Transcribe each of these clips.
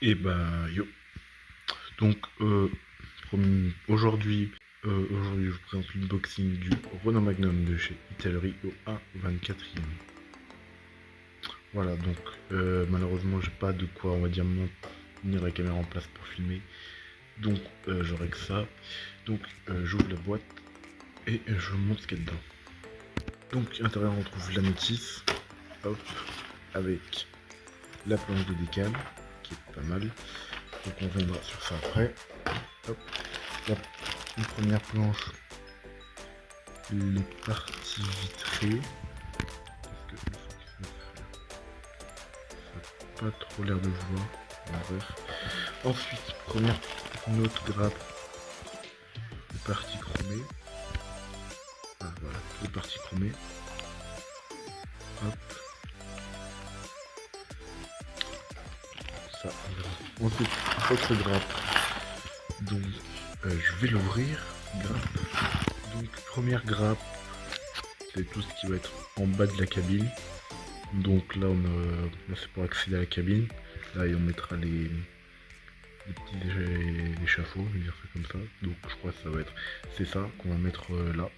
Et bah yo. Donc aujourd'hui, je vous présente l'unboxing du Renault Magnum de chez Itellerie au A24e. Voilà, donc malheureusement j'ai pas de quoi, on va dire, tenir la caméra en place pour filmer. Donc j'aurai que ça. Donc j'ouvre la boîte et je vous montre ce qu'il y a dedans. Donc à l'intérieur on trouve la notice, hop, avec la planche de décale, qui est pas mal. Donc on reviendra sur ça après. Hop, une première planche, les parties vitrées. Parce que ça n'a pas trop l'air de voir. Bref. Ensuite, première note grappe, les parties chromées. Ah voilà, les parties chromées. Hop. Ça, on verra. Ensuite, autre grappe. Donc, je vais l'ouvrir. Grappe. Donc, première grappe, c'est tout ce qui va être en bas de la cabine. Donc là, là c'est pour accéder à la cabine. Là, on mettra les petits échafauds, je vais dire ça comme ça. Donc je crois que ça va être, c'est ça qu'on va mettre là.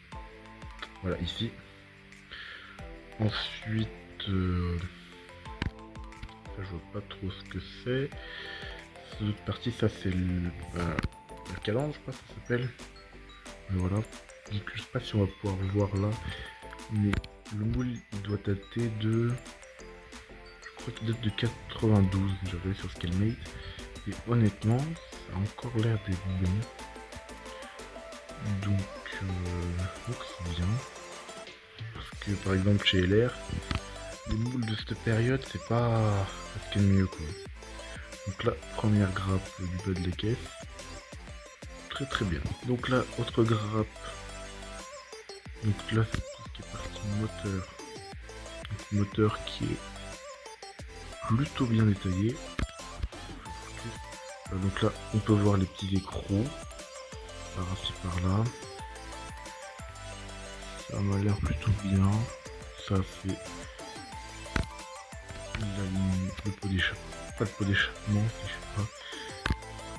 Voilà, ici. Ensuite, ça je vois pas trop ce que c'est. Cette partie, ça c'est le calandre, je crois que ça s'appelle. Voilà. Donc je sais pas si on va pouvoir voir là, mais le moule il doit dater de, je crois qu'il date de 92. J'avais sur Scalmate. Et honnêtement, ça a encore l'air d'être bon. Donc c'est bien. Parce que par exemple chez LR, les moules de cette période, c'est pas ce qu'il y a de mieux quoi. Donc là, première grappe du bas de la caisse. Très très bien. Donc là, autre grappe. Donc là, c'est tout ce qui est partie moteur. Donc, moteur qui est plutôt bien détaillé. Donc là, on peut voir les petits écrous. Par-ci par-là. Ça m'a l'air plutôt bien. Ça c'est la ligne, le pot d'échappement. Pas le pot d'échappement, je sais pas.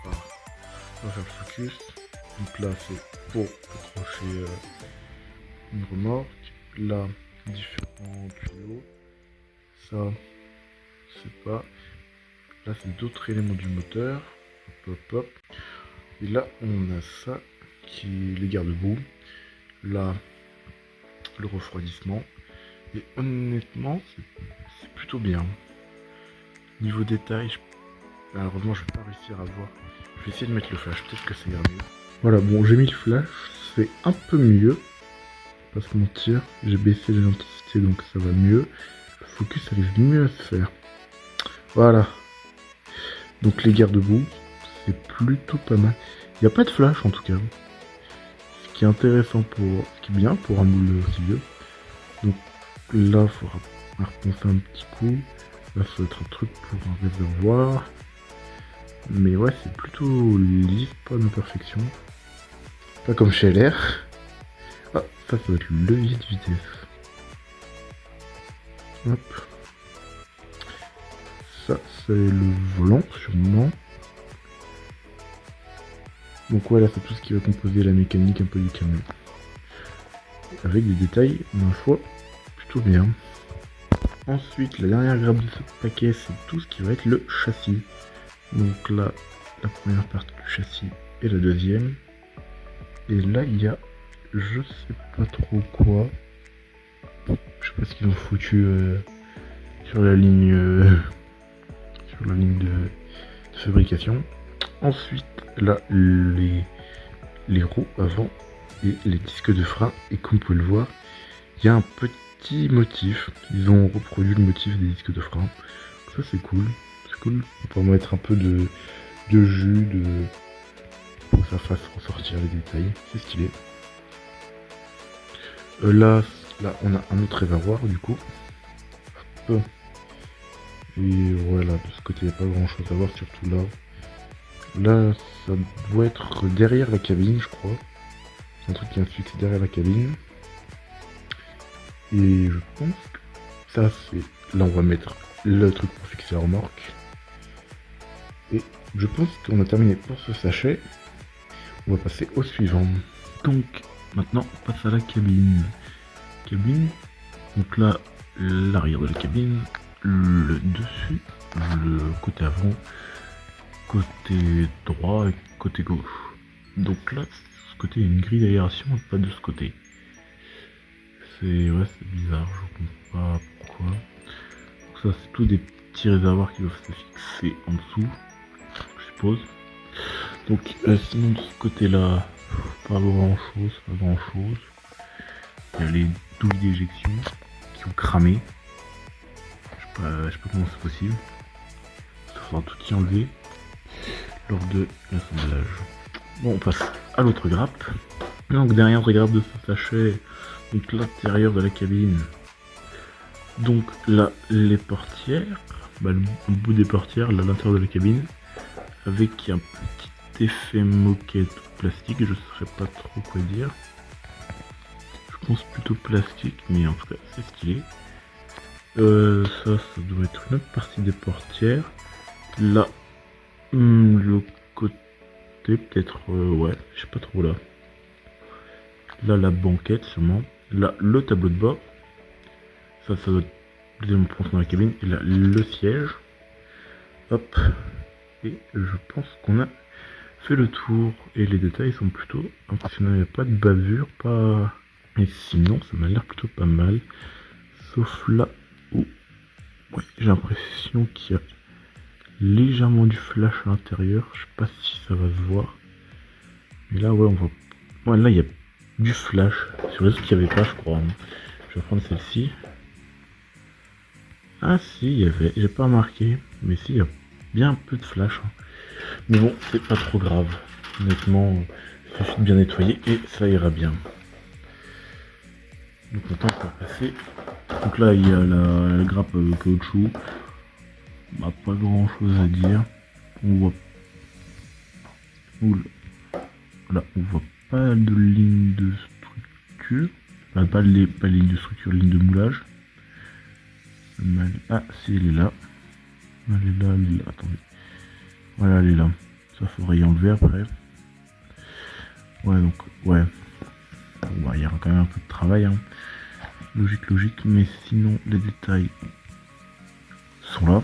Voilà. On va faire le focus. Donc là c'est pour accrocher une remorque. Là, différents tuyaux. Ça, c'est pas. Là c'est d'autres éléments du moteur. Hop hop hop. Et là on a ça qui est les garde-boue. Là, le refroidissement. Et honnêtement, c'est plutôt bien. Niveau détail, malheureusement, je vais pas réussir à voir. Je vais essayer de mettre le flash, peut-être que ça ira mieux. Voilà, bon, j'ai mis le flash, c'est un peu mieux. Pas se mentir, j'ai baissé l'intensité donc ça va mieux. Le focus arrive mieux à se faire. Voilà. Donc les garde-boue, c'est plutôt pas mal. Il n'y a pas de flash en tout cas. Ce qui est intéressant ce qui est bien pour un moule aussi vieux. Donc là, il faudra repenser un petit coup. Là, ça va être un truc pour un réservoir. Mais ouais, c'est plutôt lisse, pas d'imperfection. Pas comme chez LR. Ah, ça va être le levier de vitesse. Hop. Ça, c'est le volant, sûrement. Donc voilà, c'est tout ce qui va composer la mécanique un peu du camion. Avec des détails, ma foi, plutôt bien. Ensuite, la dernière grappe de ce paquet, c'est tout ce qui va être le châssis. Donc là, la première partie du châssis et la deuxième. Et là, il y a, je sais pas trop quoi. Je sais pas ce qu'ils ont foutu sur la ligne, de fabrication. Ensuite, là, les roues avant et les disques de frein. Et comme vous pouvez le voir, il y a un petit motif. Ils ont reproduit le motif des disques de frein. Ça, c'est cool. C'est cool pour mettre un peu de jus, pour que ça fasse ressortir les détails. C'est stylé. Là, on a un autre réservoir du coup. Hop. Et voilà, de ce côté, il n'y a pas grand chose à voir, surtout là. Là, ça doit être derrière la cabine, je crois. C'est un truc qui est fixé derrière la cabine. Et je pense que ça, c'est... Là, on va mettre le truc pour fixer la remorque. Et je pense qu'on a terminé pour ce sachet. On va passer au suivant. Donc maintenant on passe à la cabine. Donc là, l'arrière de la cabine, le dessus, le côté avant, côté droit et côté gauche. Donc là, ce côté il y a une grille d'aération et pas de ce côté. C'est bizarre, je comprends pas pourquoi. Donc ça c'est tous des petits réservoirs qui doivent se fixer en dessous, je suppose. Donc sinon de ce côté là, pas grand chose. Il y a les douilles d'éjection qui ont cramé. Je sais pas comment c'est possible. Il faudra tout y enlever lors de l'assemblage. Bon, on passe à l'autre grappe. Donc derrière la grappe de ce sachet, donc l'intérieur de la cabine. Donc là, les portières, le bout des portières, là, l'intérieur de la cabine, avec un petit effet moquette plastique, je saurais pas trop quoi dire. Je pense plutôt plastique, mais en tout cas c'est stylé. Ça doit être une autre partie des portières. Là, le côté peut-être, ouais, je sais pas trop là. Là la banquette sûrement. Là le tableau de bord. Ça doit être le deuxième ponton dans la cabine. Et là le siège. Hop. Et je pense qu'on a fait le tour. Et les détails sont plutôt impressionnants. Il n'y a pas de bavure, pas... Et sinon ça m'a l'air plutôt pas mal. Sauf là où... Ouais, j'ai l'impression qu'il y a légèrement du flash à l'intérieur. Je sais pas si ça va se voir. Mais là ouais on voit... Ouais là il y a du flash. Sur les autres qu'il n'y avait pas je crois. Je vais prendre celle-ci. Ah si, il y avait, j'ai pas remarqué, mais si, il y a bien un peu de flash. Mais bon, c'est pas trop grave. Honnêtement, il suffit de bien nettoyer et ça ira bien. Donc maintenant, on va passer. Donc là, il y a la grappe caoutchouc. Bah, pas grand chose à dire. On voit... Voilà, on voit pas de ligne de structure. Enfin, pas de ligne de structure, ligne de moulage. Ah, si, elle est là. Elle est là, attendez. Voilà, elle est là. Ça, faudrait y enlever après. Ouais, donc, ouais. Bon, bah, il y aura quand même un peu de travail, hein. Logique, mais sinon, les détails sont là.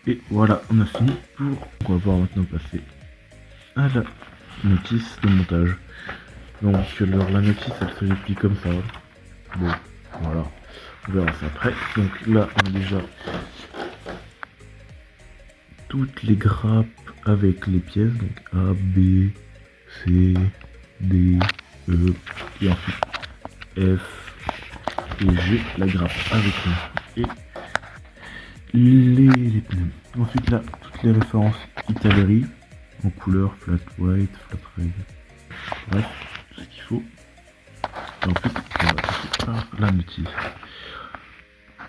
Et voilà, on a fini pour... On va pouvoir maintenant passer à la notice de montage. Donc, alors, la notice, elle se déplie comme ça. Bon, voilà. On verra ça après. Donc là, on a déjà toutes les grappes avec les pièces. Donc A, B, C, D, E, et ensuite F et G, la grappe avec nous. Et les pneus. Ensuite là, toutes les références Italeri en couleur flat white, flat red. Bref, tout ce qu'il faut. Et ensuite, on va passer par la notice.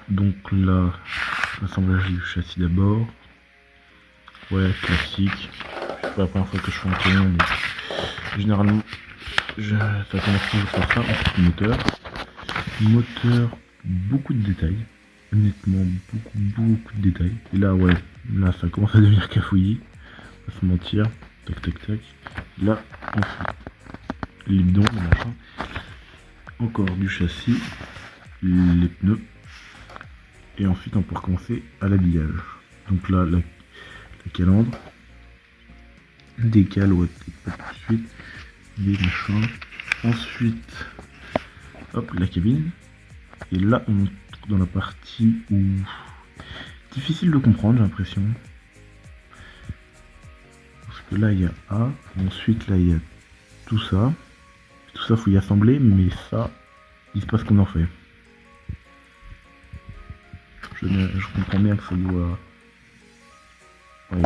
Donc là, l'assemblage du châssis d'abord. Ouais, classique. C'est pas la première fois que je fais un camion, mais généralement, ça commence toujours par ça. Ensuite, le moteur. Moteur, beaucoup de détails. Honnêtement, beaucoup de détails. Et là, ouais, là, ça commence à devenir cafouillis. On va se mentir. Tac. Là, ensuite, les bidons, le machin. Encore du châssis. Les pneus. Et ensuite on peut recommencer à l'habillage. Donc là la calandre, des cales, ouais, pas tout de suite, des machins. Ensuite, hop, la cabine. Et là on est dans la partie où difficile de comprendre, j'ai l'impression. Parce que là il y a A, ensuite là il y a tout ça. Tout ça faut y assembler, mais ça, il se passe qu'on en fait. Je comprends bien que ça doit... Ouais,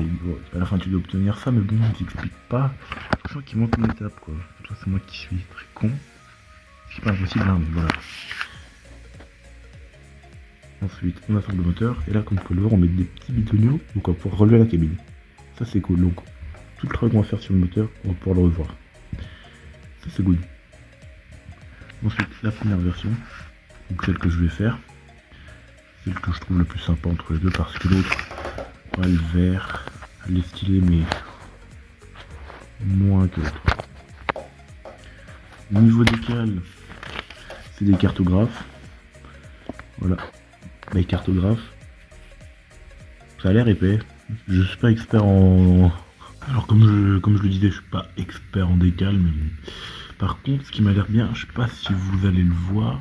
à la fin tu dois obtenir ça, mais bon, il t'explique pas. Je crois qu'il manque une étape, quoi. Toi, c'est moi qui suis très con. C'est pas impossible, hein, mais voilà. Ensuite, on assemble le moteur, et là, comme vous pouvez le voir, on met des petits bidonniaux donc on va pouvoir relever la cabine. Ça, c'est cool. Donc, tout le travail qu'on va faire sur le moteur, on va pouvoir le revoir. Ça, c'est good. Ensuite, la première version, donc celle que je vais faire. Celle que je trouve le plus sympa entre les deux parce que l'autre, Ouais, le vert, elle est stylée, mais moins que l'autre. Niveau décal, c'est des cartographes. Voilà, les cartographes. Ça a l'air épais. Je suis pas expert en... Alors comme je le disais, je suis pas expert en décal, mais bon. Par contre, ce qui m'a l'air bien, je sais pas si vous allez le voir,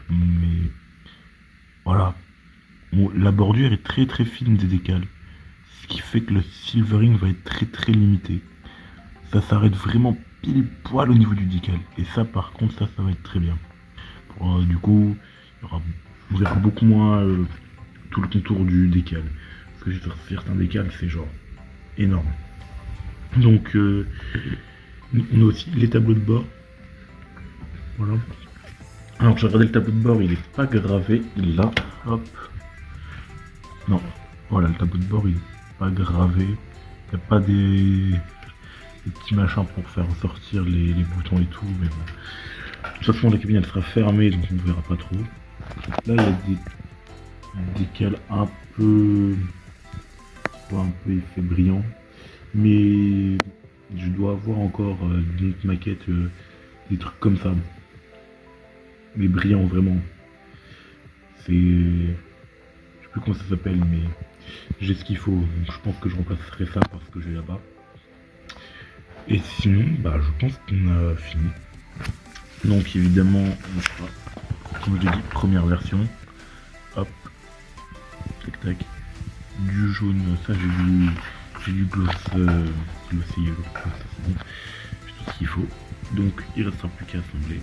mais voilà. Bon, la bordure est très très fine des décals. Ce qui fait que le silvering va être très très limité. Ça s'arrête vraiment pile poil au niveau du décal. Et ça par contre, ça va être très bien. Du coup, on verra beaucoup moins tout le contour du décal. Parce que sur certains décals, c'est genre énorme. Donc, on a aussi les tableaux de bord. Voilà. Alors, j'ai regardé le tableau de bord, il est pas gravé. Là, hop. Non, voilà, le tableau de bord, il est pas gravé. Il n'y a pas des petits machins pour faire ressortir les boutons et tout. Mais bon. De toute façon, la cabine, elle sera fermée, donc on ne verra pas trop. Là, il y a des décals un peu effet brillant. Mais je dois avoir encore une autre maquette, des trucs comme ça. Mais brillants vraiment. C'est... Je sais plus comment ça s'appelle, mais j'ai ce qu'il faut. Donc je pense que je remplacerai ça par ce que j'ai là-bas. Et sinon, bah je pense qu'on a fini. Donc évidemment, on fera, comme je l'ai dit, première version. Hop. Tac tac. Du jaune, ça j'ai du gloss glossy yellow. Ça c'est bon. J'ai tout ce qu'il faut. Donc il ne restera plus qu'à assembler.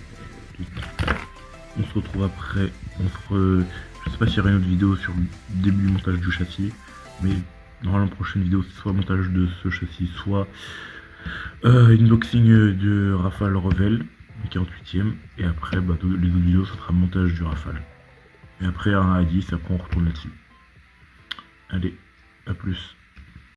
On se retrouve après. Je sais pas s'il y aura une autre vidéo sur le début du montage du châssis, mais dans la prochaine vidéo, c'est soit montage de ce châssis, soit unboxing de Rafale Revel, 48ème, et après bah, les autres vidéos, ce sera montage du Rafale. Et après un A10, après on retourne là-dessus. Allez, à plus.